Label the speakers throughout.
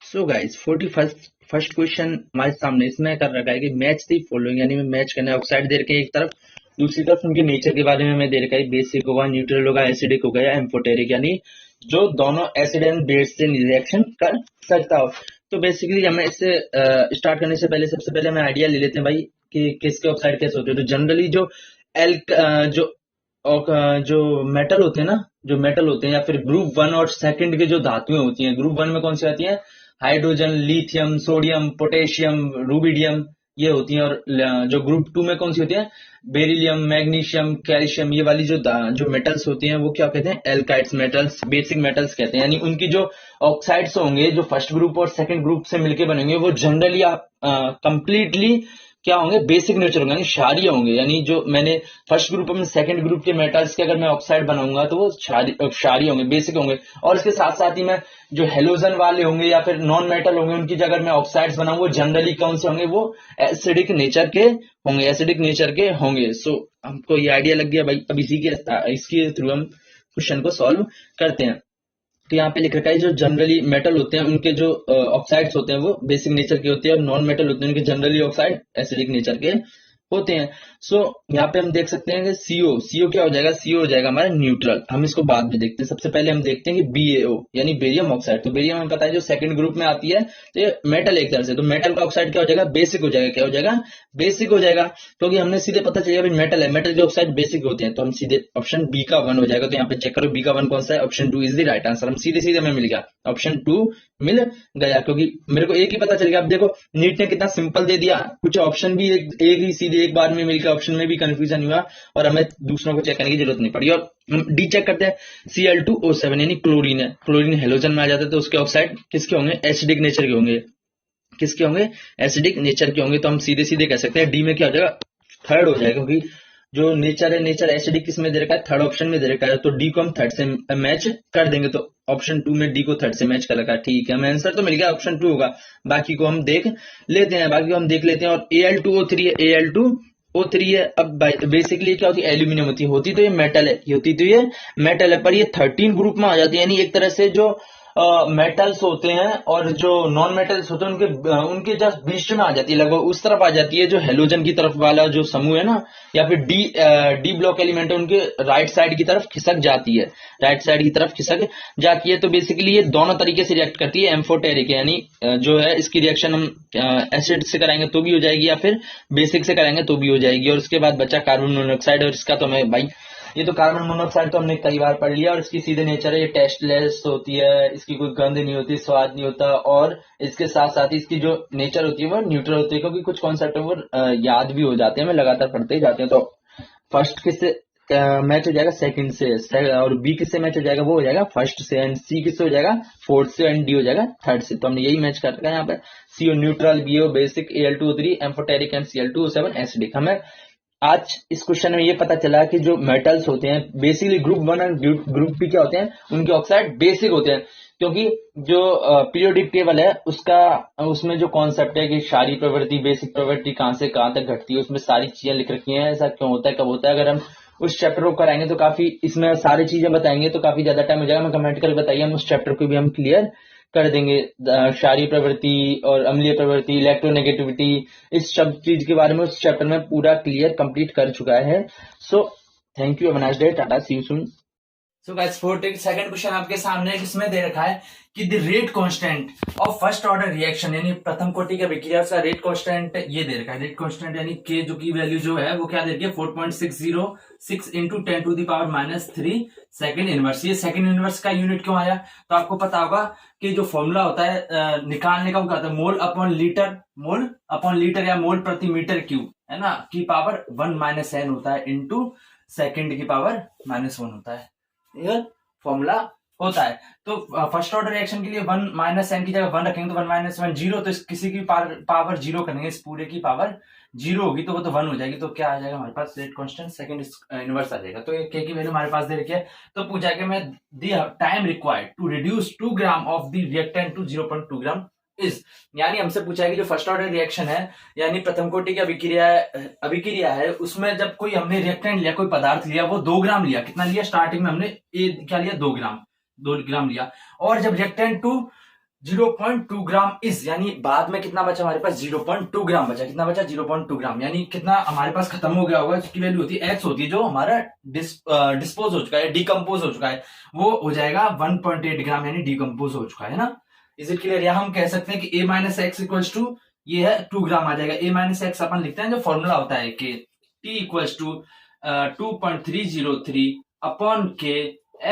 Speaker 1: So guys 41st first question हमारे सामने इसमें कर रखा है कि मैच दी फॉलोइंग, यानी मैं मैच करना है। ऑक्साइड दे रखे हैं एक तरफ, दूसरी तरफ उनके नेचर के बारे में हमें दे रखा है। बेसिक होगा, न्यूट्रल होगा, एसिडिक होगा या एम्फोटेरिक, यानी जो दोनों एसिड एंड बेस से रिएक्शन कर सकता हो। तो बेसिकली हमें इससे स्टार्ट करने से पहले सबसे पहले हमें आइडिया ले लेते हैं भाई कि किसके ऑक्साइड कैसे होते हैं। तो जनरली जो एल्क जो जो मेटल होते हैं ना, जो मेटल होते हैं या फिर ग्रुप 1 और सेकंड के जो धातुएं होती हैं, ग्रुप 1 में कौन सी आती हैं? Hydrogen, lithium, sodium, potassium, rubidium, ये होती हैं। और जो ग्रुप 2 में कौन सी होती है? बेरिलियम, मैग्नीशियम, कैल्शियम, ये वाली जो मेटल्स होती हैं वो क्या कहते हैं? एल्काइड्स मेटल्स, बेसिक मेटल्स कहते हैं। यानी उनकी जो ऑक्साइड्स होंगे, जो फर्स्ट ग्रुप और सेकंड ग्रुप से मिलके बनेंगे, वो जनरली कंप्लीटली क्या होंगे? बेसिक नेचर होंगे, यानी क्षारीय होंगे। यानी जो मैंने फर्स्ट ग्रुप और सेकंड ग्रुप के मेटल्स के अगर मैं ऑक्साइड बनाऊंगा तो वो क्षारीय होंगे, बेसिक होंगे। और इसके साथ साथ ही मैं जो हेलोजन वाले होंगे या फिर नॉन मेटल होंगे, उनकी जगह मैं ऑक्साइड्स बनाऊं, वो जनरली कौन से होंगे? वो एसिडिक नेचर के होंगे, एसिडिक नेचर के होंगे। सो हमको ये आइडिया लग गया भाई। अब इसके थ्रू हम क्वेश्चन को सॉल्व करते हैं। तो यहाँ पे लिख रखा है जो जनरली मेटल होते हैं उनके जो ऑक्साइड्स होते हैं वो बेसिक नेचर के होते हैं, और नॉन मेटल होते हैं उनके जनरली ऑक्साइड एसिडिक नेचर के होते हैं। सो यहाँ पे हम देख सकते हैं कि सीओ क्या हो जाएगा? सीओ हो जाएगा हमारा न्यूट्रल। हम इसको बाद में देखते हैं। सबसे पहले हम देखते हैं कि BaO यानी बेरियम ऑक्साइड। तो बेरियम हमें पता है जो सेकंड ग्रुप में आती है, तो ये मेटल एक तरह से, तो मेटल का ऑक्साइड क्या हो जाएगा? बेसिक हो जाएगा। क्या हो जाएगा? बेसिक हो जाएगा। क्योंकि हमने सीधे पता चलेगा भाई मेटल है, मेटल के ऑक्साइड बेसिक होते हैं, तो हम सीधे ऑप्शन बी का 1 हो जाएगा। तो यहाँ पे चेक करो बी का 1 कौन सा है? Option 2 is the right answer. हम सीधे सीधे हमें मिल गया, ऑप्शन 2 मिल गया, क्योंकि मेरे को एक ही पता चल गया। अब देखो नीट ने कितना सिंपल दे दिया, कुछ ऑप्शन भी एक ही सीधे एक बार में मिल गया, ऑप्शन में भी कंफ्यूजन हुआ और हमें दूसरों को चेक करने की जरूरत नहीं पड़ी। और हम डी चेक करते हैं, Cl2O7 यानी क्लोरीन है, क्लोरीन हेलोजन में आ जाता है, तो उसके ऑक्साइड किसके होंगे? एसिडिक नेचर के होंगे। किसके होंगे? एसिडिक नेचर के होंगे। तो हम सीधे सीधे कह सकते हैं डी में क्या हो जाएगा? थर्ड हो जाएगा, क्योंकि जो नेचर है, नेचर एसिडिक किस में दे रखा है? थर्ड ऑप्शन में दे रखा है। तो डी को हम थर्ड से मैच कर देंगे, तो ऑप्शन 2 में डी को थर्ड से मैच कर रखा है। ठीक है, हमें आंसर तो मिल गया, ऑप्शन 2 होगा। बाकी को हम देख लेते हैं, और Al2O3 है, Al2O3 है। अब बेसिकली क्या होती है? एल्यूमिनियम होती तो ये मेटल है, पर ये 13 ग्रुप में आ जाती है। यानी एक तरह से जो मेटल्स होते हैं और जो नॉन मेटल्स होते हैं उनके जस्ट बीच में आ जाती है, लगभग उस तरफ आ जाती है, जो हेलोजन की तरफ वाला जो समूह है ना, या फिर डी ब्लॉक एलिमेंट है, उनके राइट साइड की तरफ खिसक जाती है, तो बेसिकली ये दोनों तरीके से रिएक्ट करती है। एम्फोटेरिक यानी जो है इसकी रिएक्शन हम एसिड से कराएंगे तो भी हो जाएगी, या फिर बेसिक से कराएंगे तो भी हो जाएगी। और उसके बाद बचा कार्बन मोनोऑक्साइड, और इसका तो हमें भाई, ये तो कार्बन मोनोऑक्साइड तो हमने कई बार पढ़ लिया, और इसकी सीधे नेचर है, ये टेस्टलेस होती है, इसकी कोई गंध नहीं होती, स्वाद नहीं होता, और इसके साथ साथ ही इसकी जो नेचर होती है वो न्यूट्रल होती है, क्योंकि कुछ कॉन्सेप्ट है वो याद भी हो जाते हैं, हमें लगातार पढ़ते ही जाते हैं। तो फर्स्ट किससे मैच हो जाएगा? सेकंड से। और बी किससे मैच हो जाएगा? वो हो जाएगा फर्स्ट से। एंड सी किससे हो जाएगा? फोर्थ से। एंड डी हो जाएगा थर्ड से। तो हमने यही मैच कर रखा है यहाँ पे, CO neutral, BO basic, Al2O3 amphoteric and Cl2O7 acidic. हमें आज इस क्वेश्चन में ये पता चला कि जो मेटल्स होते हैं बेसिकली ग्रुप 1 और ग्रुप बी क्या होते हैं? उनके ऑक्साइड बेसिक होते हैं, क्योंकि जो पीरियोडिक टेबल है उसमें जो कॉन्सेप्ट है कि क्षारीय प्रवृत्ति, बेसिक प्रवृत्ति कहां से कहां तक घटती है, उसमें सारी चीजें लिख रखी हैं। ऐसा क्यों होता है, कब होता है? अगर हम उस चैप्टर को कराएंगे तो काफी, इसमें सारी चीजें बताएंगे तो काफी ज्यादा टाइम हो जाएगा। हमें कमेंट करके बताइए, हम उस चैप्टर को भी हम क्लियर कर देंगे। क्षारीय प्रवृत्ति और अम्लीय प्रवृत्ति, इलेक्ट्रोनेगेटिविटी, इस सब चीज के बारे में उस चैप्टर में पूरा क्लियर कंप्लीट कर चुका है। So thank you, have a nice day, tata, see you soon.
Speaker 2: So guys, second question आपके सामने है, जिसमें दे रखा है कि the rate constant of first order reaction, यानी प्रथम कोटि का विक्रिया का रेट कांस्टेंट ये दे रखा है। रेट कांस्टेंट यानी के जो की वैल्यू जो है वो क्या दे रखी है? 4.606 इंटू 10⁻³ सेकंड इनवर्स। ये सेकंड इनवर्स का यूनिट क्यों आया? तो आपको पता होगा कि जो फॉर्मूला होता है निकालने का, वो क्या होता है? मोल अपॉन लीटर या मोल प्रति मीटर क्यूब, है ना, की पावर 1 - n होता है, इंटू सेकेंड की पावर -1 होता है। यह फॉर्मूला होता है। तो फर्स्ट ऑर्डर रिएक्शन के लिए 1 - n की जगह 1 रखेंगे तो 1 - 1 0, तो किसी की पावर 0 करेंगे, इस पूरे की पावर 0 होगी तो वो तो 1 हो जाएगी। तो क्या आ जाएगा हमारे पास? रेट कांस्टेंट सेकंड इनवर्स आ जाएगा। तो ये के की वैल्यू हमारे पास दे रखी है। तो पूछा कि मैं the time required to reduce 2 gram of the reactant to 0.2 gram is, यानी हमसे पूछा है कि जो फर्स्ट ऑर्डर रिएक्शन है, यानी प्रथम कोटि की अभिक्रिया है, उसमें जब कोई हमने रिएक्टेंट लिया, कोई पदार्थ लिया, वो 2 ग्राम लिया। कितना लिया? स्टार्टिंग में हमने क्या लिया? 2 ग्राम लिया। और जब रिएक्टेंट टू 0.2 ग्राम इज, यानी बाद में कितना बचा हमारे पास 0.2 ग्राम बचा। कितना बचा 0.2 ग्राम, यानी कितना हमारे पास खत्म हो गया होगा। इसकी वैल्यू होती है एक्स, होती है जो हमारा डिस्पोज हो चुका है, डिकम्पोज हो चुका है, वो हो जाएगा 1.8 ग्राम, यानी डिकम्पोज हो चुका है ना। Is it clear? या हम कह सकते हैं कि a minus X equals to ये है 2 ग्राम आ जाएगा। a माइनस एक्स अपन लिखते हैं जो फॉर्मूला होता है कि t इक्वल्स टू 2.303 अपॉन के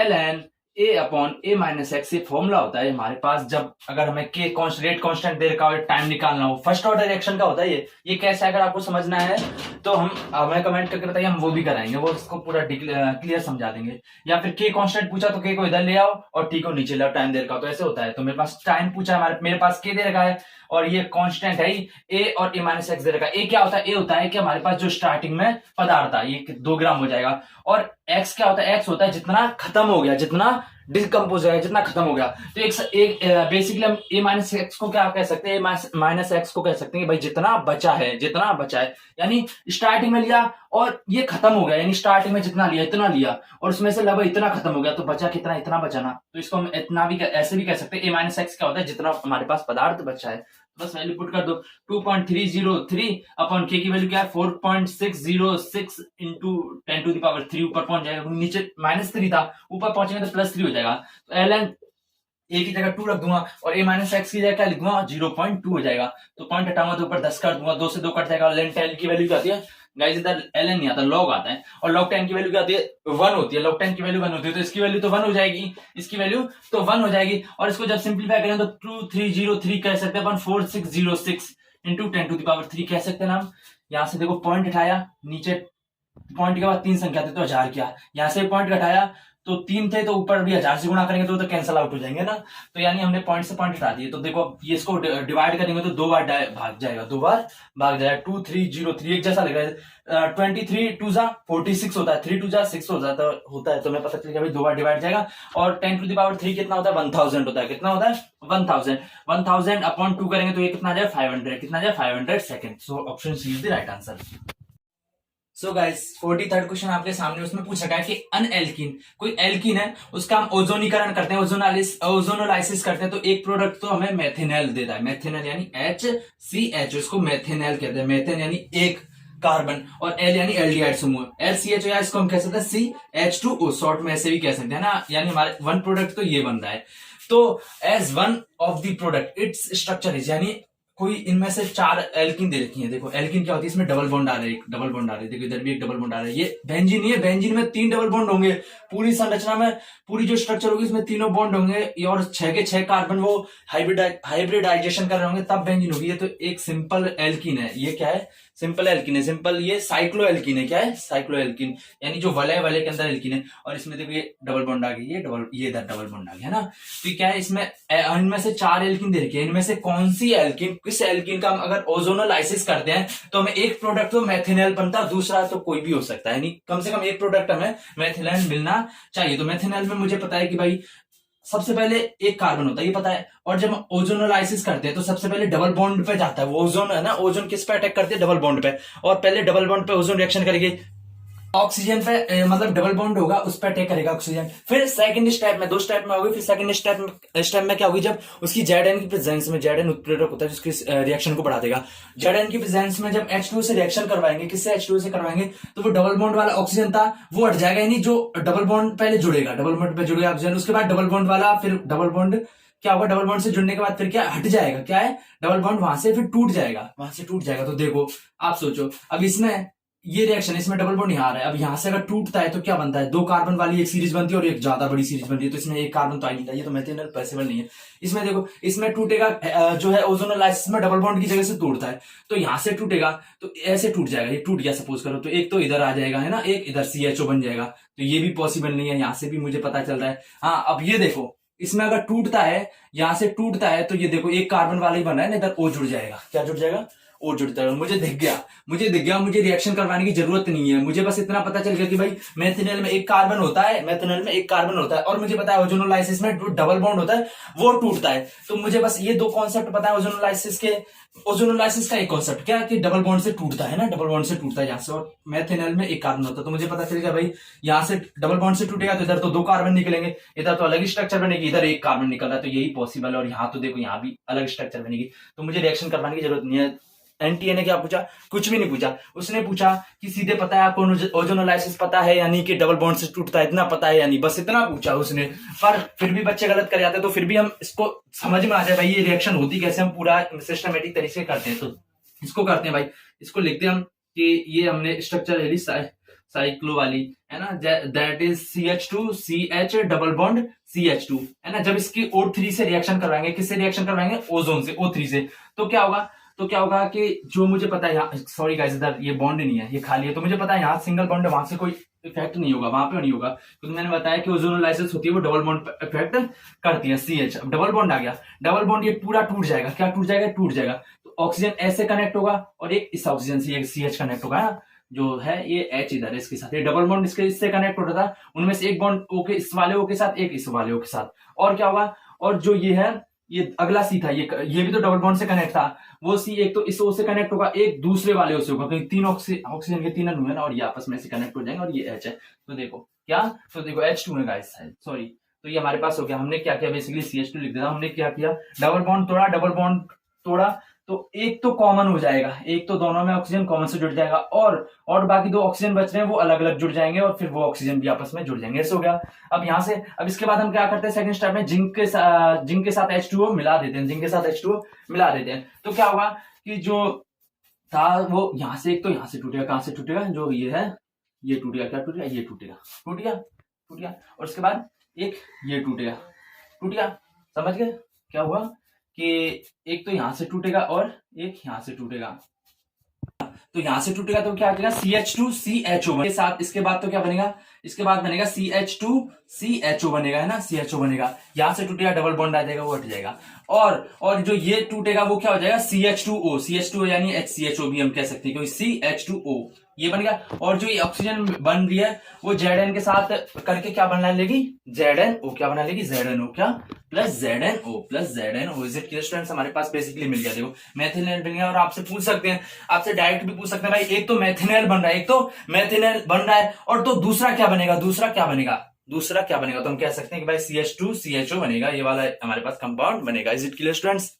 Speaker 2: ln a upon a minus x. ये फॉर्मूला होता है हमारे पास जब अगर हमें के रेट कांस्टेंट दे रखा हो, टाइम निकालना हो। फर्स्ट ऑर्डर रिएक्शन का होता है ये कैसे, अगर आपको समझना है तो हम हमें कमेंट करके बताइए, हम वो भी कराएंगे, वो इसको पूरा क्लियर समझा देंगे। या फिर के कांस्टेंट पूछा तो के को इधर ले आओ और टी को नीचे ले आओ, टाइम दे रखा हो तो ऐसे होता है। तो मेरे पास टाइम पूछा है, मेरे पास के दे रखा है और ये कांस्टेंट है ए और ए माइनस एक्स दे रखा है। ए क्या होता है? ए होता है कि हमारे पास जो स्टार्टिंग में पदार्थ था ये 2 ग्राम हो जाएगा, और एक्स क्या होता है? एक्स होता है जितना खत्म हो गया, जितना डिकम्पोज हो गया, जितना खत्म हो गया। तो एक बेसिकली हम ए माइनस एक्स को क्या कह सकते हैं? ए माइनस एक्स को कह सकते हैं कि भाई जितना बचा है, जितना बचा है, यानी स्टार्टिंग में लिया और ये खत्म हो गया, यानी स्टार्टिंग में जितना लिया इतना लिया और उसमें से लगभग इतना खत्म हो गया, तो बचा कितना? इतना बचा ना। तो इसको हम इतना भी ऐसे भी कह सकते हैं। ए माइनस एक्स क्या होता है? जितना हमारे पास पदार्थ बचा है। बस वैल्यू पुट कर दो, 2.303 अपॉन के की वैल्यू क्या है? 4.606 इंटू 10 टू द पावर 3 ऊपर पहुंच जाएगा, नीचे -3 था, ऊपर पहुंचेंगे तो +3 हो जाएगा। तो ln ए की जगह 2 रख दूंगा और ए माइनस एक्स की जगह क्या लिख दूंगा? 0.2 हो जाएगा। तो पॉइंट हटाऊंगा तो ऊपर 10 कर दूंगा, 2 से 2 कट जाएगा। ln 10 की वैल्यू क्या आती है गाइस? इधर ln नहीं आता, log आता है, और log 10 की वैल्यू क्या आती है? 1 होती है। log 10 की वैल्यू 1 होती है, तो इसकी वैल्यू तो 1 हो जाएगी, इसकी वैल्यू तो 1 हो जाएगी। और इसको जब सिंप्लीफाई करें तो 2303 कह सकते हैं अपन, 4606 इंटू 10 टू द पावर 3 कह सकते हैं ना हम। यहां से देखो पॉइंट हटाया, नीचे पॉइंट के बाद 3 संख्या थे तो 1000 किया, यहां से पॉइंट घटाया तो 3 थे तो ऊपर भी 1000 से गुणा करेंगे तो कैंसिल आउट हो जाएंगे ना। तो यानी हमने पॉइंट से पॉइंट हटा दिए। तो देखो ये इसको डिवाइड करेंगे तो 2 बार भाग जाएगा, 2 बार भाग जाएगा। 2303 एक जैसा लग रहा है। 23 2 जा 46 होता है, 3 2 जा 6 होता है, तो मैं पता चलेगा भाई 2 बार डिवाइड जाएगा। और 10 टू द पावर 3 कितना होता है? 1000 होता है। कितना होता है? 1000 अपॉन 2 करेंगे तो ये कितना आ जाए? 500। कितना आ जाए? 500 second. So option C is the right answer. So guys 43rd question आपके सामने, उसमें पूछा गया कि अन एल्कीन, कोई एल्कीन है, उसका हम ओजोनीकरण करते हैं, ओजोनोलाइसिस करते हैं, तो एक प्रोडक्ट तो हमें मेथेनॉल देता है। मेथेनॉल यानी HCH, उसको मेथेनॉल कहते हैं। मेथेन यानी एक कार्बन और एल यानी एल्डिहाइड समूह, LCH या इसको हम कह सकते हैं CH2O, शॉर्ट में ऐसे भी कह सकते हैं ना। यानी हमारे वन प्रोडक्ट तो ये बन रहा है। तो as one of the product its structure is, यानी कोई इनमें से 4 एल्किन दे रखी है। देखो एल्किन क्या होती है? इसमें डबल बॉन्ड आ रहा है, एक डबल बॉन्ड आ रहा है, देखो इधर भी एक डबल बॉन्ड आ रहा है। ये बेंजीन नहीं है, बेंजीन में 3 डबल बॉन्ड होंगे। पूरी संरचना में, पूरी जो स्ट्रक्चर होगी इसमें तीनों बॉन्ड होंगे, और 6 के 6 कार्बन वो हाइब्रिडाइजेशन कर रहे होंगे, तब बेंजीन होगी। ये तो एक सिंपल एल्किन है। ये क्या है? सिंपल एल्किन है। सिंपल ये साइक्लो एल्किन है। क्या है? साइक्लो एल्किन, यानी जो वलय के अंदर एल्किन है। और इसमें देखो ये डबल बॉन्ड आ गई, ये इधर डबल बॉन्ड आ गया ना। तो क्या है? इसमें इनमें से 4 एल्किन दे रखी है। इनमें से कौन सी एल्किन, किस एल्किन का हम अगर ओजोनोलाइसिस करते हैं तो हमें एक प्रोडक्ट तो मेथेनॉल बनता है, दूसरा तो कोई भी हो सकता है, यानी कम से कम एक प्रोडक्ट हमें मेथेनॉल मिलना चाहिए। तो मेथेनॉल में मुझे पता है कि भाई सबसे पहले एक कार्बन होता है, ये पता है। और जब हम ओजोनोलाइसिस करते हैं तो सबसे पहले डबल बॉन्ड पे जाता है वो ओजोन, है ना। ओजोन किस पे अटैक करते हैं? डबल बॉन्ड पे। और पहले डबल बॉन्ड पे ओजोन रिएक्शन करेगी, ऑक्सीजन पे मतलब डबल बॉन्ड होगा उस पर अटैक करेगा ऑक्सीजन। फिर सेकंड स्टेप में, 2 स्टेप में होगी। फिर सेकंड स्टेप में क्या होगी? जब उसकी Zn की प्रेजेंस में, Zn उत्प्रेरक होता है जिसकी रिएक्शन को बढ़ा देगा। Zn की प्रेजेंस में जब H2 से रिएक्शन करवाएंगे, किससे? H2 से करवाएंगे, तो वो डबल बॉन्ड वाला ऑक्सीजन था वो हट जाएगा, यानी जो डबल बॉन्ड पहले जुड़ेगा, डबल बॉन्ड पे जुड़ेगा ऑक्सीजन, उसके बाद डबल बॉन्ड वाला, फिर डबल बॉन्ड क्या होगा? डबल बॉन्ड से जुड़ने के बाद फिर क्या हट जाएगा? क्या है? डबल बॉन्ड वहां से फिर टूट जाएगा, वहां से टूट जाएगा। तो देखो आप सोचो, अब इसमें ये रिएक्शन, इसमें डबल बॉन्ड यहाँ आ रहा है, अब यहाँ से अगर टूटता है तो क्या बनता है? 2 कार्बन वाली एक सीरीज बनती है और एक ज्यादा बड़ी सीरीज बनती है, तो इसमें एक कार्बन तो आ नहीं था, ये तो मेथेनॉल पॉसिबल नहीं है। इसमें देखो, इसमें टूटेगा जो है ओजोनोलाइसिस में डबल बॉन्ड की जगह से तोड़ता है, तो यहाँ से टूटेगा तो ऐसे टूट जाएगा। ये टूट गया सपोज करो, तो एक तो इधर आ जाएगा, है ना, एक इधर CHO बन जाएगा, तो ये भी पॉसिबल नहीं है। यहाँ से भी मुझे पता चल रहा है। हाँ, अब ये देखो, इसमें अगर टूटता है, यहां से टूटता है, तो ये देखो एक कार्बन वाला ही बना है ना, इधर O जुड़ जाएगा। क्या जुड़ जाएगा? O जुड़ता है। मुझे दिख गया, मुझे रिएक्शन करवाने की जरूरत नहीं है। मुझे बस इतना पता चल गया कि भाई मेथिनल में एक कार्बन होता है, और मुझे पता है ओजोनोलाइसिस में डबल बॉन्ड होता है, वो टूटता है। तो मुझे बस ये दो कॉन्सेप्ट पता है ओजोनोलाइसिस के। ओजोनोलाइसिस का एक कॉन्सेप्ट क्या कि डबल बॉन्ड से टूटता है ना, डबल बॉन्ड से टूटता है यहाँ से, और मेथिनल में एक कार्बन होता है। तो मुझे पता चल गया भाई यहाँ से डबल बॉन्ड से टूटेगा तो इधर तो दो कार्बन निकलेंगे, इधर तो अलग ही स्ट्रक्चर बनेगी, इधर एक कार्बन निकल रहा है, तो यही पॉसिबल है। और यहाँ तो देखो यहाँ भी अलग स्ट्रक्चर बनेगी, तो मुझे रिएक्शन करवाने की जरूरत नहीं है। एनटीए ने क्या पूछा? कुछ भी नहीं पूछा। उसने पूछा कि सीधे पता है आपको ओजोनोलाइसिस पता है यानी कि डबल बॉन्ड से टूटता है, इतना पता है यानी, बस इतना पूछा उसने। पर फिर भी बच्चे गलत कर जाते हैं, तो फिर भी हम इसको समझ में आ जाए भाई ये रिएक्शन होती कैसे, हम पूरा सिस्टमेटिक तरीके से करते हैं। तो इसको करते हैं भाई, इसको लिखते हैं हम कि ये हमने स्ट्रक्चर ले ली साइक्लो वाली, है ना, that is CH2 CH double bond CH2, है ना। जब इसकी O3 से रिएक्शन करवाएंगे, किससे रिएक्शन करवाएंगे? ओजोन से, O3 से। तो क्या होगा कि जो मुझे पता है यहाँ, सॉरी गाइस इधर ये बॉन्ड नहीं है, ये खाली है, तो मुझे पता है यहाँ सिंगल बॉन्ड है, वहां से कोई इफेक्ट नहीं होगा, वहां पे नहीं होगा, क्योंकि मैंने बताया कि ओजोनोलाइसिस होती है वो डबल बॉन्ड इफेक्ट करती है। CH, अब डबल बॉन्ड आ गया, डबल बॉन्ड ये पूरा टूट जाएगा। क्या टूट जाएगा? टूट जाएगा। तो ऑक्सीजन ऐसे कनेक्ट होगा और एक इस ऑक्सीजन से CH कनेक्ट होगा ना, जो है ये H इधर है इसके साथ, ये डबल बॉन्ड इससे कनेक्ट होता था, उनमें से एक बॉन्ड O के इस वाले O के साथ, एक इस वाले O के साथ। और क्या होगा? और जो ये है, ये अगला C था, ये भी तो डबल बॉन्ड से कनेक्ट था, वो C एक तो इस O से कनेक्ट होगा, एक दूसरे वाले O से होगा, क्योंकि तीन ऑक्सीजन के तीन अणु है ना, और ये आपस में से कनेक्ट हो जाएंगे, और ये H है। तो देखो क्या, तो देखो H2 है गाइस, सॉरी। तो ये हमारे पास हो गया। हमने क्या किया? बेसिकली CH2 लिख दिया। हमने क्या किया? डबल बॉन्ड तोड़ा, तो एक तो कॉमन हो जाएगा, एक तो दोनों में ऑक्सीजन कॉमन से जुड़ जाएगा, और बाकी दो ऑक्सीजन बच रहे हैं वो अलग अलग जुड़ जाएंगे, और फिर वो ऑक्सीजन भी आपस में जुड़ जाएंगे। ऐसे हो गया। अब यहाँ से, अब इसके बाद हम क्या करते हैं? सेकंड स्टेप में जिंक के साथ H2O मिला देते हैं, जिंक के साथ H2O मिला देते हैं। तो क्या होगा कि जो था वो यहाँ से, एक तो यहाँ से टूटेगा, कहां से टूटेगा? जो ये है ये टूटेगा, क्या टूटेगा? ये टूटेगा। और उसके बाद एक ये टूटेगा। समझ गए क्या हुआ? कि एक तो यहां से टूटेगा और एक यहां से टूटेगा। तो यहां से टूटेगा तो क्या बनेगा? CH2 CHO के साथ, इसके बाद तो क्या बनेगा? इसके बाद बनेगा CH2 CHO बनेगा, है ना, CHO बनेगा। यहां से टूटेगा, डबल बॉन्ड आ जाएगा, वो हट जाएगा। और जो ये टूटेगा वो क्या हो जाएगा? CH2O यानी HCHO भी हम कह सकते हैं, क्योंकि CH2O ये बन गया। और जो ये ऑक्सीजन बन रही है वो ZN के साथ करके क्या बना लेगी? ZNO। क्या बना लेगी? ZNO। क्या? Plus ZNO। Is it clear students? हमारे पास बेसिकली मिल गया। देखो मेथिनल बन गया। और आपसे पूछ सकते हैं, आपसे डायरेक्ट भी पूछ सकते हैं भाई, एक तो मेथिनल बन रहा है, और तो दूसरा क्या बनेगा? दूसरा क्या बनेगा? तो हम कह सकते हैं कि भाई CH2 CHO बनेगा, ये वाला हमारे पास कंपाउंड बनेगा। Is it clear students?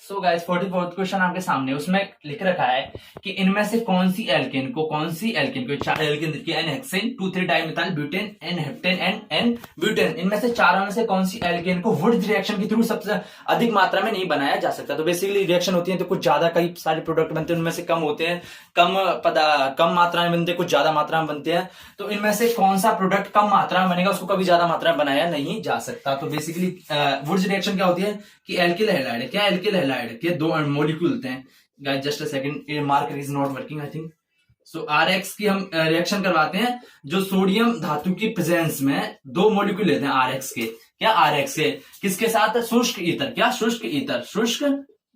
Speaker 2: So guys 44th question आपके सामने, उसमें लिख रखा है कि इनमें से कौन सी एल्केन को चार एल्केन देखिए, N-हेक्सेन 2,3 डाइमिथाइल ब्यूटेन, N-हेप्टेन एंड N-ब्यूटेन, इनमें से चारों में से कौन सी एल्केन को वुड्स रिएक्शन के थ्रू सबसे अधिक मात्रा में नहीं बनाया जा सकता? तो बेसिकली रिएक्शन होती है तो कुछ ज्यादा, कई सारे प्रोडक्ट बनते हैं, उनमें से कम होते हैं, कम मात्रा में बनते हैं, कुछ ज्यादा मात्रा में बनते हैं। तो इनमें से कौन सा प्रोडक्ट कम मात्रा में बनेगा, उसको कभी ज्यादा मात्रा में बनाया नहीं जा सकता? तो बेसिकली वुड्स रिएक्शन क्या होती है कि एल्किल हैलाइड है। क्या एल्किल हैलाइड के दो मॉलिक्यूल होते हैं guys, just a second, marker is not working I think. So RX की हम रिएक्शन करवाते हैं, जो सोडियम धातु की प्रेजेंस में दो मॉलिक्यूल लेते हैं RX के। क्या? RX के किसके साथ? शुष्क ईथर। क्या? शुष्क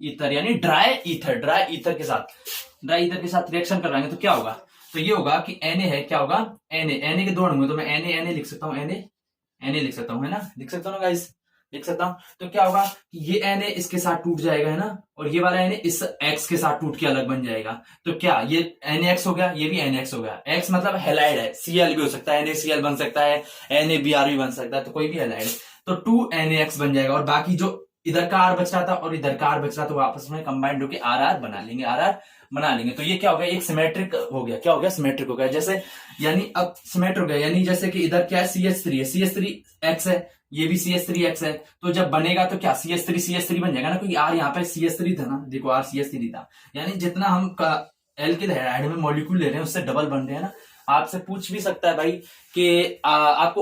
Speaker 2: ईथर यानी ड्राई ईथर के साथ रिएक्शन करवाएंगे। तो क्या होगा? तो ये होगा कि Na है, क्या होगा? Na के दो अणु है, तो मैं Na लिख सकता हूं, Na लिख सकता हूं, है ना, लिख सकता हूं ना गाइस, लिख सकता हूं। तो क्या होगा कि ये Na इसके साथ टूट जाएगा, है ना, और ये वाला Na इस X के साथ टूट के अलग बन जाएगा। तो क्या ये NaX हो गया, ये भी NaX हो गया। X मतलब हैलाइड है, Cl भी हो सकता है, NaCl बन सकता है, NaBr भी बन सकता है, तो कोई भी हैलाइड, तो 2NaX बन जाएगा। और बाकी जो इधर का R बच रहा था और इधर का R बच रहा था, वो आपस में कंबाइंड होकर RR बना लेंगे, तो ये क्या हो गया? एक सिमेट्रिक हो गया। क्या हो गया? सिमेट्रिक हो गया। जैसे यानी अब सिमेट्रिक हो गया, यानी जैसे कि इधर क्या है? CH3 है, CH3X है, ये भी CH3X है, तो जब बनेगा तो क्या? CH3 बन जाएगा ना, क्योंकि R यहाँ पे CH3 था ना, देखो R CH3 था, यानी जितना हम एल्किल हैलाइड में मॉलिक्यूल ले रहे हैं उससे डबल बन रहे हैं ना। आपसे पूछ भी सकता है भाई कि आपको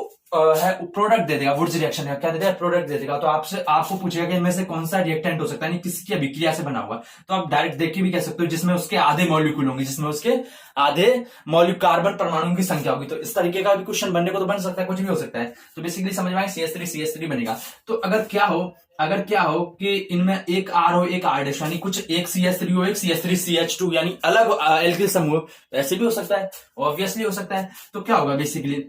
Speaker 2: है प्रोडक्ट दे देगा, वुड्स रिएक्शन का क्या दे देगा, प्रोडक्ट दे देगा। तो आपसे आपको पूछेगा कि इनमें से कौन सा रिएक्टेंट हो सकता है, किसकी अभिक्रिया से बना हुआ। तो आप डायरेक्ट देख के भी कह सकते हो जिसमें उसके आधे मॉलिक्यूल होंगे, जिसमें उसके आधे मॉलिक्यूल कार्बन परमाणु की संख्या होगी। तो इस तरीके का भी क्वेश्चन बनने को तो बन सकता है, कुछ भी हो सकता है। तो बेसिकली समझ में आए CH3 बनेगा। तो अगर क्या हो कि इनमें एक R हो एक R डैश, यानी कुछ एक CH3 हो एक CH3CH2 यानी अलग एल्किल समूह, तो ऐसे भी हो सकता है, ऑब्वियसली हो सकता है। तो क्या होगा बेसिकली,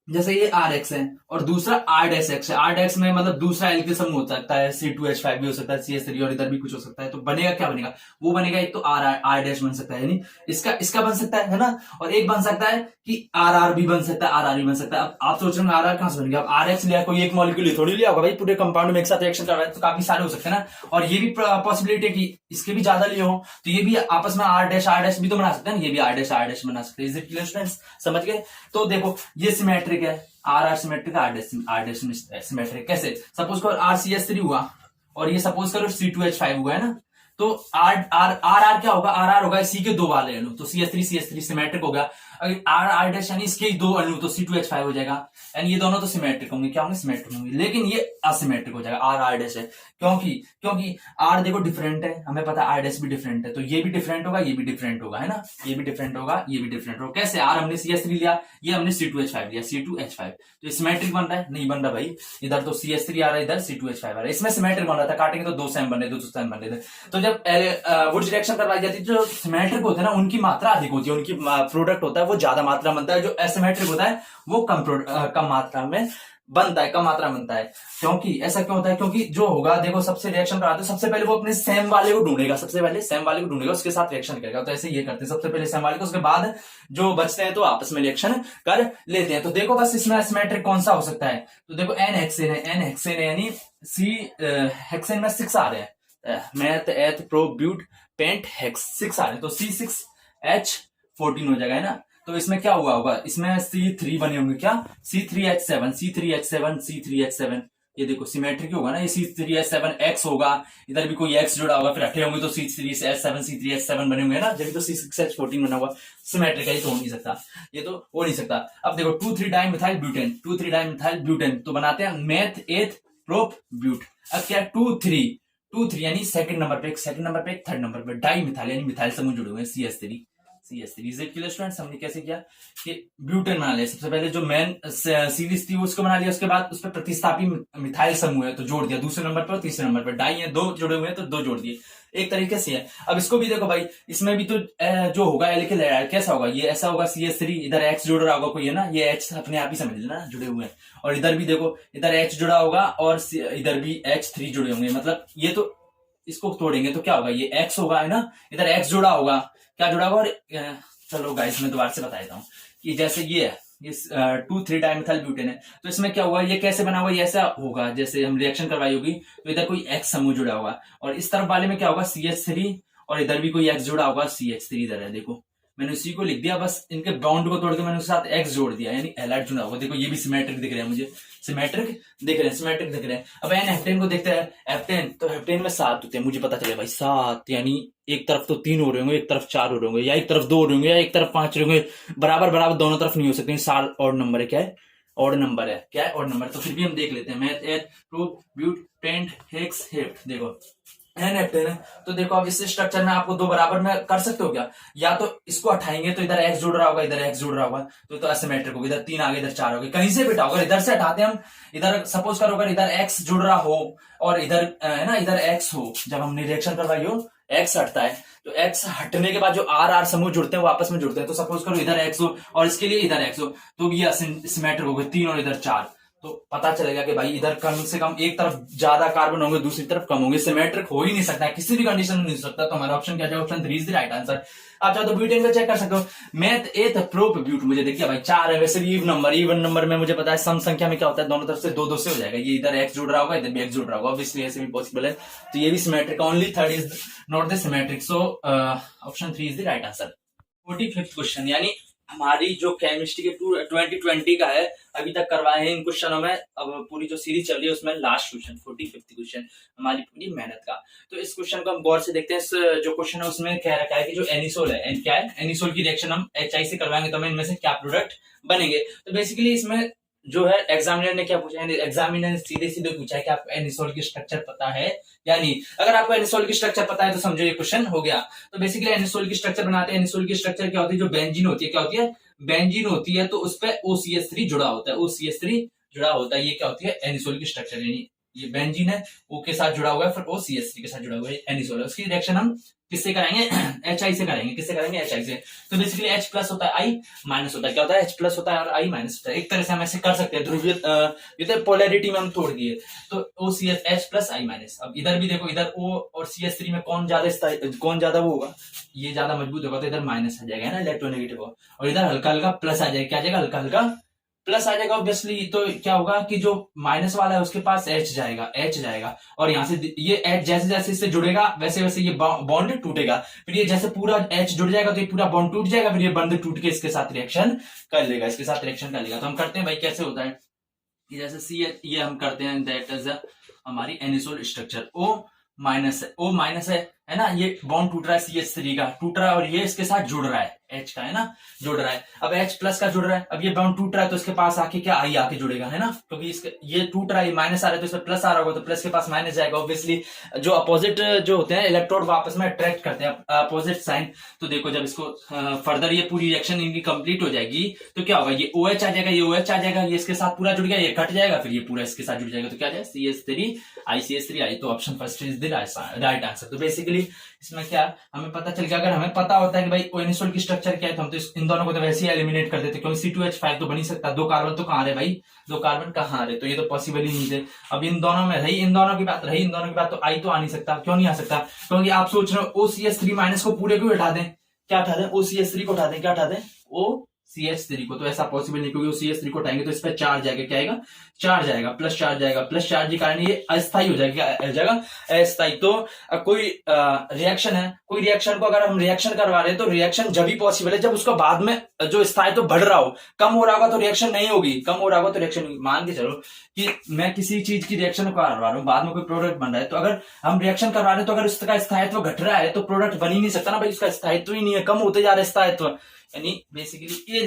Speaker 2: जैसे ये RX है और दूसरा R डैश X है, R डैश में मतलब दूसरा एल्किल समूह हो सकता है, C2H5 भी हो सकता है, CH3 और इधर भी कुछ हो सकता है। तो बनेगा क्या बनेगा, वो बनेगा एक तो R डैश बन सकता है, यानी इसका बन सकता है ना, और एक बन सकता है कि RR भी बन सकता है, RR भी बन सकता है। अब आप सोच रहे हैं RR कहां से बन गया, अब RX लिया, कोई एक मॉलिक्यूल थोड़ी लिया होगा भाई, पूरे कंपाउंड में एक साथ रिएक्शन कर रहा है, तो काफी सारे हो सकते हैं ना। और ये भी पॉसिबिलिटी है कि इसके भी ज्यादा लिए हो, तो ये भी आपस में R डैश भी तो बना सकते हैं ना, ये भी R डैश बना सकते हैं। इज इट क्लियर स्टूडेंट्स, समझ गए। तो देखो ये सिमेट्रिक है, R symmetric, R dash symmetric. कैसे, सपोज करो RCH3 हुआ और ये सपोज करो C2H5 हुआ है ना, तो R क्या होगा, R होगा इसी के दो वाले अणु, तो CH3 सिमेट्रिक हो गया। अगर R डैश यानी इसके दो अणु, तो C2H5 हो जाएगा, यानी ये दोनों तो सिमेट्रिक होंगे, क्या होंगे, सिमेट्रिक होंगे। लेकिन ये असिमेट्रिक हो जाएगा, R डैश है, क्योंकि R देखो डिफरेंट है, हमें पता है R डैश भी डिफरेंट है, तो ये भी डिफरेंट होगा, ये भी डिफरेंट होगा, है ना, ये भी डिफरेंट होगा, ये भी डिफरेंट होगा। कैसे, R हमने CH3 लिया, ये हमने C2H5 लिया, C2H5, तो सिमेट्रिक बन रहा है, नहीं बन रहा भाई, इधर तो CH3 आ रहा है, इधर C2H5 आ रहा है, इसमें सिमेट्रिक बन रहा था, काटेंगे तो दो सेम बन रहे, दो सेम बन रहे थे। तो जब वुड्स रिएक्शन करवाई जाती है, जो सिमेट्रिक होते हैं ना उनकी मात्रा अधिक होती है, उनकी प्रोडक्ट होता है वो ज्यादा मात्रा बनता है, जो एसिमेट्रिक होता है वो कम मात्रा में बनता है, कम मात्रा में बनता है। क्योंकि ऐसा क्यों होता है, क्योंकि जो होगा देखो, सबसे रिएक्शन कराते हैं, सबसे पहले वो अपने सेम वाले को ढूंढेगा, सबसे पहले सेम वाले को ढूंढेगा, उसके साथ रिएक्शन करेगा। तो ऐसे ये करते हैं, सबसे पहले सेम वाले को, उसके बाद जो बचते हैं तो आपस में रिएक्शन कर लेते हैं। तो देखो बस इसमें एसिमेट्रिक कौन सा हो सकता है, तो देखो N हेक्सेन है, यानी C हेक्सेन में 6 आ रहे हैं, meth eth pro but pent hex 6 आ रहे हैं, तो C6H14 हो जाएगा, है ना। तो इसमें क्या हुआ होगा, इसमें C3 बने होंगे, क्या, C3H7, ये देखो सिमेट्रिक होगा ना, ये C3H7X होगा, इधर भी कोई X जुड़ा होगा, फिर हटे होंगे तो C3H7 बने होंगे ना, जब तो C6H14 बना हुआ, सिमेट्रिक है, ये तो हो नहीं सकता, ये तो हो नहीं सकता। अब देखो 2,3-डाइमिथाइल ब्यूटेन, तो बनाते हैं मेथ एथ प्रोप ब्यूट। अब क्या 2,3 यानी सेकंड नंबर पे एक, थर्ड नंबर पे डाई मिथाइल, यानी मिथाइल समूह जुड़े हुए हैं, CH3। Is it clear students, हमने कैसे किया कि ब्यूटेन बना लिया, सबसे पहले जो मेन सीरीज थी उसको बना लिया, उसके बाद उस पर प्रतिस्थापी मिथाइल समूह है तो जोड़ दिया, दूसरे नंबर पर और तीसरे नंबर पर डाई है, दो जुड़े हुए हैं तो दो जोड़ दिए, एक तरीके से है। अब इसको भी देखो भाई, इसमें भी तो जो होगा एल्किल कैसा होगा, ये ऐसा होगा CH3, इधर X जुड़ रहा होगा कोई, है ना, ये H अपने आप ही समझ लेना जुड़े हुए हैं, और इधर भी देखो, इधर H जुड़ा होगा और इधर भी H3 जुड़े होंगे, मतलब ये तो इसको तोड़ेंगे तो क्या होगा, ये X होगा, है ना, इधर X जुड़ा होगा, क्या जुड़ा होगा, और चलो गाइस मैं दोबारा से बता देता हूँ कि जैसे ये है, ये 2,3-डाइमिथाइल ब्यूटेन है, तो इसमें क्या हुआ, ये कैसे बना हुआ, ये ऐसा होगा जैसे हम रिएक्शन करवाई होगी, तो इधर कोई X समूह जुड़ा होगा, और इस तरफ वाले में क्या होगा, CH3, और इधर भी कोई X जुड़ा होगा, CH3 इधर है, देखो मैंने उसी को लिख दिया, बस इनके बाउंड को तोड़ के मैंने उसके साथ X जोड़ दिया, यानी एलाइड जुड़ा होगा। देखो ये भी सिमेट्रिक दिख रहे हैं मुझे, सिमेट्रिक दिख रहे हैं। अब एन हेप्टेन को देखते हैं, हेप्टेन, तो हेप्टेन में 7 होते हैं, मुझे पता चले भाई 7, यानी एक तरफ तो 3 हो रहे होंगे, एक तरफ 4 हो रहे होंगे, या एक तरफ 2 हो रहे होंगे, या एक तरफ 5 हो रहे होंगे, बराबर दोनों तरफ नहीं हो सकते, 7 ऑड नंबर है, क्या है, ऑड नंबर है, क्या है, ऑड नंबर। तो फिर भी हम देख लेते हैं, meth eth prop but pent hex hept, देखो एन हेप्टेन है, तो देखो अब इस स्ट्रक्चर में आपको 2 बराबर में कर सकते हो क्या, या तो इसको हटाएंगे तो इधर X जुड़ रहा होगा, इधर X जुड़ रहा होगा, तो एसिमेट्रिक होगा, इधर 3 आगे इधर 4 होगा, कहीं से भी हटाओ, अगर इधर से हटाते हैं हम, इधर सपोज करो अगर इधर X जुड़ रहा हो और इधर है ना, इधर X हो, जब हमने रिएक्शन करवाई हो X हटता है, तो X हटने के बाद जो R समूह जुड़ते हैं वो आपस में जुड़ते हैं, तो सपोज करो इधर X हो और इसके लिए इधर X हो, तो ये सिमेट्रिक हो गए, 3 और इधर 4, तो पता चलेगा कि भाई इधर कम से कम एक तरफ ज्यादा कार्बन होंगे, दूसरी तरफ कम होंगे, सिमेट्रिक हो ही नहीं सकता है, किसी भी कंडीशन में नहीं हो सकता। तो हमारा ऑप्शन क्या है, option 3 is the right answer. आप चाहो तो ब्यूटेन का चेक कर सकते हो, मैथ एथ प्रोप ब्यूट, मुझे देखिए भाई 4 है, वैसे भी इवन नंबर में मुझे पता है सम संख्या में क्या होता है, दोनों तरफ से 2-2 से हो जाएगा, ये इधर X जुड़ रहा होगा, इधर भी X जुड़ रहा होगा, ऑब्वियसली ऐसे भी पॉसिबल है, तो ये भी symmetric, only third is not the symmetric, so option 3 is the right answer. 45th question, यानी हमारी जो केमिस्ट्री के 2020 का है, अभी तक करवाए हैं इन क्वेश्चनों में, अब पूरी जो सीरीज चल रही है उसमें लास्ट क्वेश्चन 45th क्वेश्चन हमारी पूरी मेहनत का। तो इस क्वेश्चन को हम गौर से देखते हैं। इस जो क्वेश्चन है उसमें कह रखा है कि जो एनिसोल है, क्या है, एनिसोल की रिएक्शन हम HI से करवाएंगे तो हमें इनमें से क्या प्रोडक्ट बनेंगे। तो बेसिकली इसमें जो है एग्जामिनर ने क्या पूछा है, एग्जामिनर ने सीधे सीधे पूछा है कि आपको एनिसोल की स्ट्रक्चर पता है या नहीं। अगर आपको एनिसोल की स्ट्रक्चर पता है तो समझो ये क्वेश्चन हो गया। तो बेसिकली एनिसोल की स्ट्रक्चर बनाते हैं। एनिसोल की स्ट्रक्चर क्या होती है, जो बेंजीन होती है, क्या होती है, बेंजीन होती है, तो उस पर OCH3 जुड़ा होता है, OCH3 जुड़ा होता है, ये क्या होती है, एनिसोल की स्ट्रक्चर। यानी ये बेंजीन है, O के साथ जुड़ा हुआ है, फिर OCH3 के साथ जुड़ा हुआ है, एनिसोल है। उसकी रिएक्शन हम किससे कराएंगे, HI से कराएंगे। किससे कराएंगे, HI से। तो बेसिकली H प्लस होता है, I माइनस होता है। क्या होता है, H प्लस होता है और I माइनस होता है। एक तरह से हम ऐसे कर सकते हैं, ध्रुवीय ये तो पोलैरिटी में हम तोड़ दिए। तो OCH H plus I minus. अब इधर भी देखो, इधर O और CH3 में कौन ज्यादा वो होगा, ये ज्यादा मजबूत होगा, तो इधर माइनस आ जाएगा, है ना, इलेक्ट्रोनेगेटिव हो। और इधर हल्का हल्का प्लस आ जाएगा। क्या आ जाएगा, हल्का हल्का प्लस आ जाएगा ऑब्वियसली। तो क्या होगा कि जो माइनस वाला है उसके पास H जाएगा और यहाँ से ये H जैसे जैसे इससे जुड़ेगा वैसे वैसे ये बॉन्ड टूटेगा। फिर ये जैसे पूरा H जुड़ जाएगा तो ये पूरा बॉन्ड टूट जाएगा, फिर ये बॉन्ड टूट के इसके साथ रिएक्शन कर लेगा, इसके साथ रिएक्शन कर लेगा। तो हम करते हैं भाई, कैसे होता है कि जैसे सी ये हम करते हैं, दैट इज हमारी एनिसोल स्ट्रक्चर। O माइनस है ना, ये बॉन्ड टूट रहा है, CH3 का टूट रहा है और ये इसके साथ जुड़ रहा है, H का, है ना, जुड़ रहा है। अब H प्लस का जुड़ रहा है, अब ये बॉन्ड टूट रहा है तो इसके पास आके क्या, I आके जुड़ेगा, है ना, क्योंकि इसके ये टूट रहा है, माइनस आ रहा है तो इसमें प्लस आ रहा होगा, तो प्लस के पास माइनस जाएगा ऑब्वियसली। जो अपोजिट जो होते हैं इलेक्ट्रोड आपस में अट्रैक्ट करते हैं, अपोजिट साइन। तो देखो जब इसको फर्दर ये पूरी रिएक्शन इनकी कंप्लीट हो जाएगी तो क्या होगा, ये OH आ जाएगा, ये OH आ जाएगा, ये इसके साथ पूरा जुड़ गया, ये कट जाएगा, फिर ये पूरा इसके साथ जुड़ जाएगा, तो क्या आ जाएगा, CH3 I। तो option first is the right answer. तो बेसिकली इसमें क्या हमें पता चल गया, अगर हमें पता होता है कि भाई एनिसोल की स्ट्रक्चर क्या है तो हम तो इन दोनों को तो वैसे ही एलिमिनेट कर देते, क्योंकि C2H5 तो बन ही सकता, 2 कार्बन तो कहां रहे भाई, 2 कार्बन कहां रहे, तो ये तो पॉसिबल ही नहीं थे। अब इन दोनों में रही इन दोनों की बात तो I तो आ नहीं सकता। क्यों नहीं आ सकता, क्योंकि आप सोच रहे हो OCH3 माइनस को पूरे को हटा दें, क्या उठा दें, OCH3 को उठा दें, क्या उठा दें, OCH3 को, तो ऐसा पॉसिबल नहीं, क्योंकि OCH3 को उठाएंगे तो इस पर चार्ज जाएगा, क्या आएगा, चार्ज आएगा, प्लस चार्ज आएगा, प्लस चार्ज के कारण ये अस्थायी हो जाएगा, क्या हो जाएगा, अस्थायी। तो कोई रिएक्शन है, कोई रिएक्शन को अगर हम रिएक्शन करवा रहे हैं तो रिएक्शन जब भी पॉसिबल है जब उसका बाद में जो स्थायित्व तो बढ़ रहा हो, कम हो रहा होगा तो रिएक्शन नहीं होगी, कम हो रहा होगा तो रिएक्शन नहीं। मान के चलो कि मैं किसी चीज की रिएक्शन करवा रहा हूँ, बाद में कोई प्रोडक्ट बन रहा है, तो अगर हम रिएक्शन करवा रहे हैं तो अगर उसका स्थायित्व घट रहा है तो प्रोडक्ट बन ही नहीं सकता ना भाई, उसका स्थायित्व ही नहीं है, कम होते जा रहा है स्थायित्व। यानी बेसिकली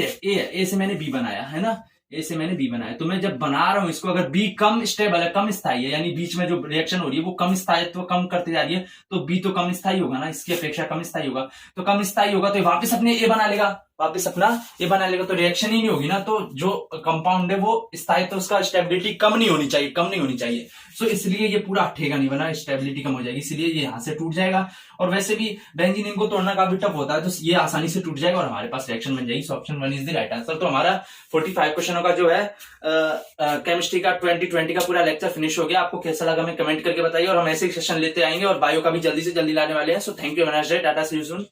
Speaker 2: ए से मैंने बी बनाया, है ना, ए से मैंने बी बनाया, तो मैं जब बना रहा हूं इसको, अगर बी कम स्टेबल है, कम स्थायी है, यानी बीच में जो रिएक्शन हो रही है वो कम स्थायित्व कम करती जा रही है, तो बी तो कम स्थायी होगा ना, इसकी अपेक्षा कम स्थायी होगा, तो कम स्थायी होगा तो वापस अपने ए बना लेगा, वापस अपना ये बना लेगा, तो रिएक्शन ही नहीं होगी ना। तो जो कंपाउंड है वो स्थायित्व उसका स्टेबिलिटी कम नहीं होनी चाहिए, सो इसलिए ये पूरा हटेगा नहीं, बना स्टेबिलिटी कम हो जाएगी, इसलिए ये यहां से टूट जाएगा। और वैसे भी बेंजीन इनको तोड़ना काफी टफ होता है, तो ये आसानी से टूट जाएगा और हमारे पास रिएक्शन बन जाएगी। So option 1 is the right answer. तो हमारा 45 क्वेश्चनों का जो है केमिस्ट्री का 2020 का पूरा लेक्चर फिनिश हो गया। आपको कैसा लगा हमें कमेंट करके बताइए, और हम ऐसे ही सेशन लेते आएंगे और बायो का भी जल्दी से जल्दी लाने वाले हैं। So thank you, tata, see you soon.